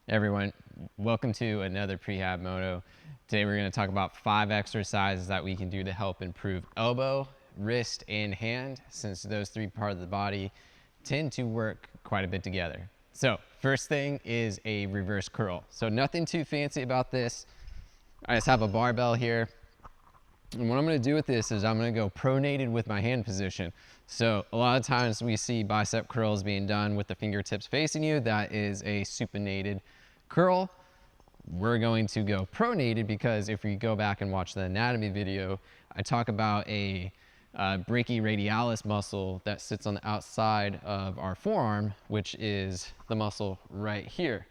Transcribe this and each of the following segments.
Everyone, welcome to another Prehab Moto. Today we're going to talk about 5 exercises that we can do to help improve elbow, wrist, and hand, since those 3 parts of the body tend to work quite a bit together. So first thing is a reverse curl. So nothing too fancy about this. I just have a barbell here. And what I'm going to do with this is I'm going to go pronated with my hand position. So a lot of times we see bicep curls being done with the fingertips facing you. That is a supinated curl. We're going to go pronated because if we go back and watch the anatomy video, I talk about a brachioradialis muscle that sits on the outside of our forearm, which is the muscle right here.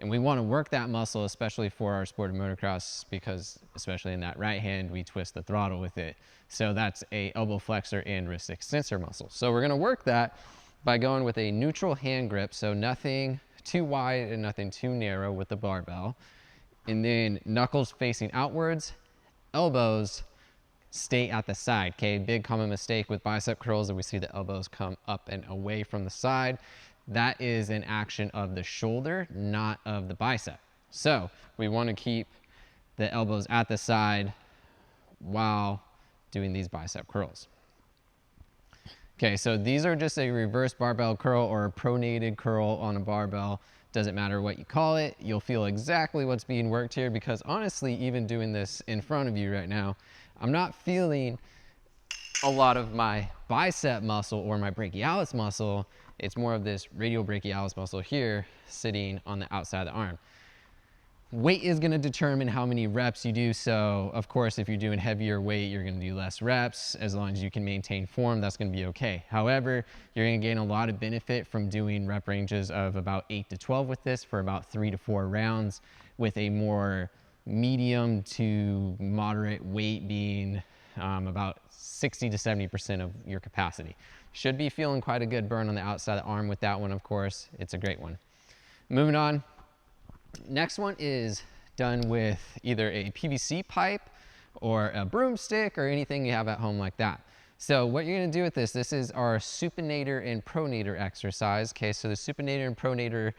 And we want to work that muscle, especially for our sport of motocross, because especially in that right hand, we twist the throttle with it. So that's a elbow flexor and wrist extensor muscle. So we're going to work that by going with a neutral hand grip. So nothing too wide and nothing too narrow with the barbell. And then knuckles facing outwards, elbows stay at the side. Okay, big common mistake with bicep curls that we see the elbows come up and away from the side. That is an action of the shoulder, not of the bicep. So we want to keep the elbows at the side while doing these bicep curls. Okay, so these are just a reverse barbell curl or a pronated curl on a barbell. Doesn't matter what you call it, you'll feel exactly what's being worked here, because honestly, even doing this in front of you right now, I'm not feeling a lot of my bicep muscle or my brachialis muscle. It's more of this radial brachialis muscle here sitting on the outside of the arm. Weight is going to determine how many reps you do. So of course, if you're doing heavier weight, you're going to do less reps. As long as you can maintain form, that's going to be okay. However, you're going to gain a lot of benefit from doing rep ranges of about 8 to 12 with this for about 3 to 4 rounds, with a more medium to moderate weight being about 60 to 70% of your capacity. Should be feeling quite a good burn on the outside of the arm with that one, of course. It's a great one. Moving on. Next one is done with either a PVC pipe or a broomstick or anything you have at home like that. So what you're going to do with this is our Supinator and Pronator exercise. Okay, so the Supinator and Pronator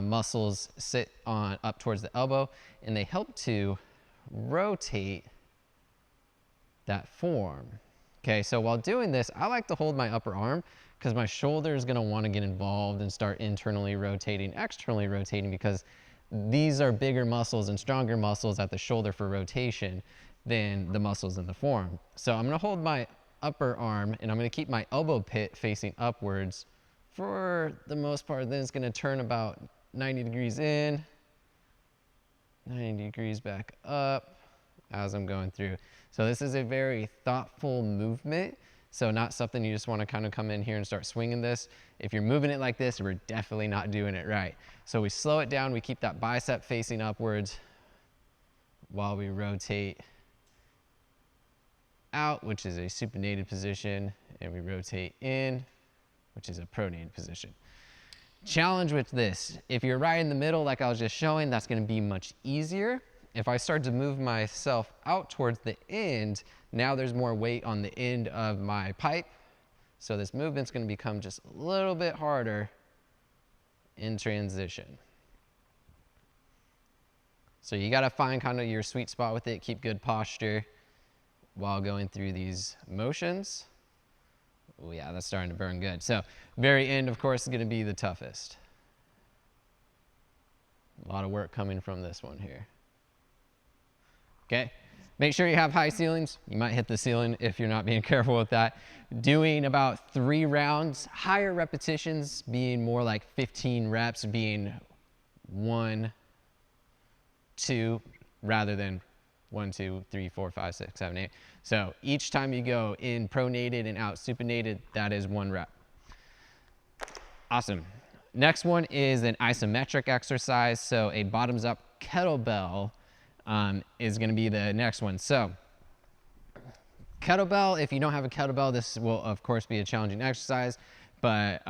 muscles sit on up towards the elbow, and they help to rotate that form. Okay, so while doing this, I like to hold my upper arm because my shoulder is going to want to get involved and start internally rotating, externally rotating, because these are bigger muscles and stronger muscles at the shoulder for rotation than the muscles in the forearm. So I'm going to hold my upper arm and I'm going to keep my elbow pit facing upwards for the most part. Then it's going to turn about 90 degrees in, 90 degrees back up as I'm going through. So this is a very thoughtful movement. So not something you just want to kind of come in here and start swinging this. If you're moving it like this, we're definitely not doing it right. So we slow it down. We keep that bicep facing upwards while we rotate out, which is a supinated position, and we rotate in, which is a pronated position. Challenge with this, if you're right in the middle like I was just showing, that's going to be much easier. If I start to move myself out towards the end, now there's more weight on the end of my pipe. So this movement's going to become just a little bit harder in transition. So you got to find kind of your sweet spot with it, keep good posture while going through these motions. Oh yeah, that's starting to burn good. So very end, of course, is going to be the toughest. A lot of work coming from this one here. Okay, make sure you have high ceilings. You might hit the ceiling if you're not being careful with that. Doing about 3 rounds, higher repetitions being more like 15 reps, being 1, 2, rather than 1, 2, 3, 4, 5, 6, 7, 8. So each time you go in pronated and out supinated, that is 1 rep. Awesome. Next one is an isometric exercise. So a bottoms up kettlebell is going to be the next one. So kettlebell, if you don't have a kettlebell, this will of course be a challenging exercise, but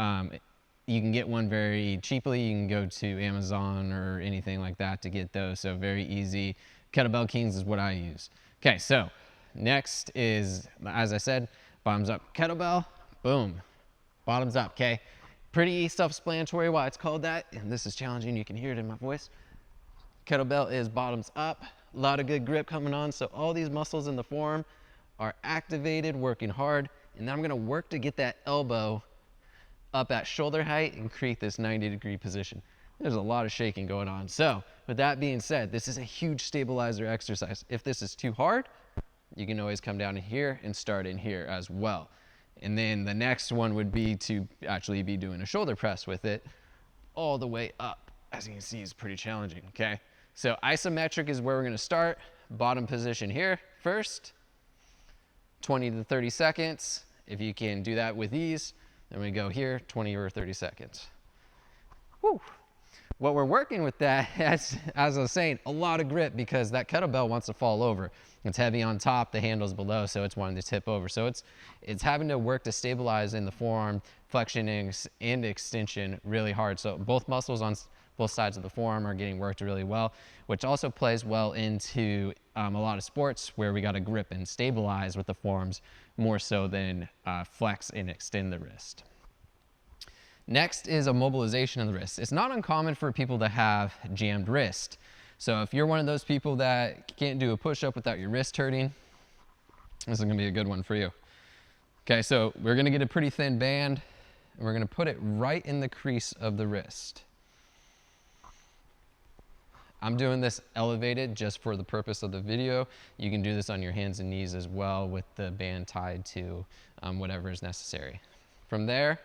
you can get one very cheaply. You can go to Amazon or anything like that to get those. So very easy. Kettlebell Kings is what I use. Okay, so next is, as I said, bottoms up kettlebell, boom, bottoms up, okay? Pretty self-explanatory why it's called that, and this is challenging, you can hear it in my voice. Kettlebell is bottoms up, a lot of good grip coming on, so all these muscles in the forearm are activated, working hard, and then I'm gonna work to get that elbow up at shoulder height and create this 90-degree position. There's a lot of shaking going on. So with that being said, this is a huge stabilizer exercise. If this is too hard, you can always come down in here and start in here as well. And then the next one would be to actually be doing a shoulder press with it all the way up. As you can see, it's pretty challenging, okay? So isometric is where we're gonna start. Bottom position here first, 20 to 30 seconds. If you can do that with ease, then we go here, 20 or 30 seconds. Whew. What we're working with that, as I was saying, a lot of grip because that kettlebell wants to fall over. It's heavy on top, the handle's below, so it's wanting to tip over. So it's having to work to stabilize in the forearm, flexion and extension really hard. So both muscles on both sides of the forearm are getting worked really well, which also plays well into a lot of sports where we got to grip and stabilize with the forearms more so than flex and extend the wrist. Next is a mobilization of the wrist. It's not uncommon for people to have jammed wrist. So if you're one of those people that can't do a push-up without your wrist hurting, this is gonna be a good one for you. Okay, so we're gonna get a pretty thin band and we're gonna put it right in the crease of the wrist. I'm doing this elevated just for the purpose of the video. You can do this on your hands and knees as well with the band tied to whatever is necessary. From there,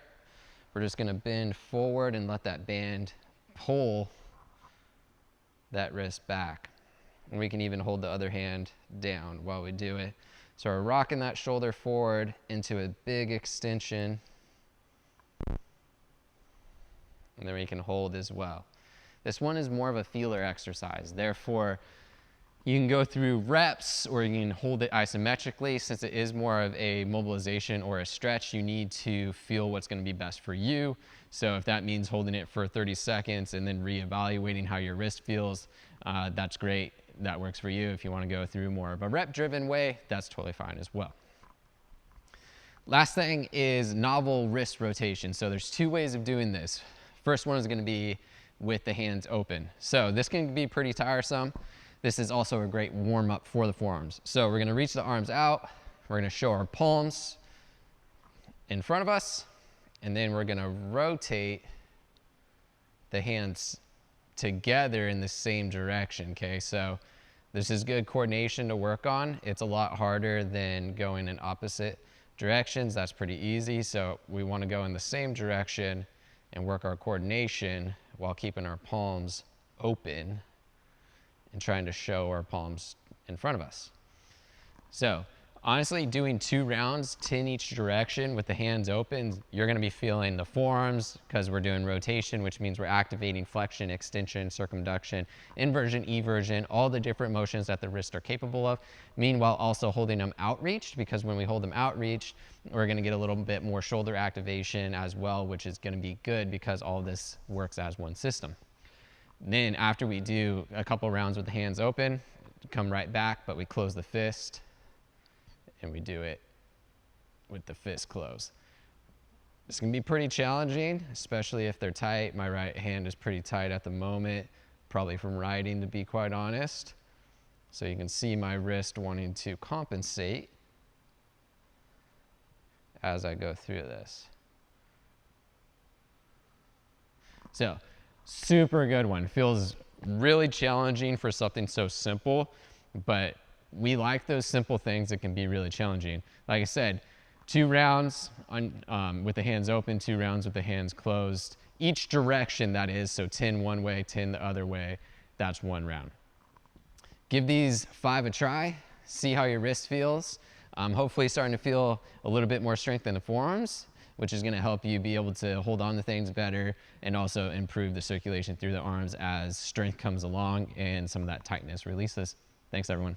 we're just gonna bend forward and let that band pull that wrist back. And we can even hold the other hand down while we do it. So we're rocking that shoulder forward into a big extension. And then we can hold as well. This one is more of a feeler exercise. Therefore, you can go through reps or you can hold it isometrically. Since it is more of a mobilization or a stretch, you need to feel what's gonna be best for you. So if that means holding it for 30 seconds and then reevaluating how your wrist feels, that's great. That works for you. If you wanna go through more of a rep-driven way, that's totally fine as well. Last thing is novel wrist rotation. So there's two ways of doing this. First one is gonna be with the hands open. So this can be pretty tiresome. This is also a great warm up for the forearms. So we're gonna reach the arms out. We're gonna show our palms in front of us. And then we're gonna rotate the hands together in the same direction, okay? So this is good coordination to work on. It's a lot harder than going in opposite directions. That's pretty easy. So we wanna go in the same direction and work our coordination while keeping our palms open and trying to show our palms in front of us. So honestly, doing 2 rounds, 10 each direction with the hands open, you're gonna be feeling the forearms because we're doing rotation, which means we're activating flexion, extension, circumduction, inversion, eversion, all the different motions that the wrists are capable of. Meanwhile, also holding them outreached, because when we hold them outreached, we're gonna get a little bit more shoulder activation as well, which is gonna be good because all of this works as one system. Then after we do a couple rounds with the hands open, come right back, but we close the fist and we do it with the fist closed. It's gonna be pretty challenging, especially if they're tight. My right hand is pretty tight at the moment, probably from riding to be quite honest. So you can see my wrist wanting to compensate as I go through this. So, super good one. Feels really challenging for something so simple, but we like those simple things that can be really challenging. Like I said, 2 rounds with the hands open, 2 rounds with the hands closed. Each direction, that is, so 10 one way, 10 the other way, that's 1 round. Give these 5 a try, see how your wrist feels. Hopefully starting to feel a little bit more strength in the forearms, which is gonna help you be able to hold on to things better and also improve the circulation through the arms as strength comes along and some of that tightness releases. Thanks, everyone.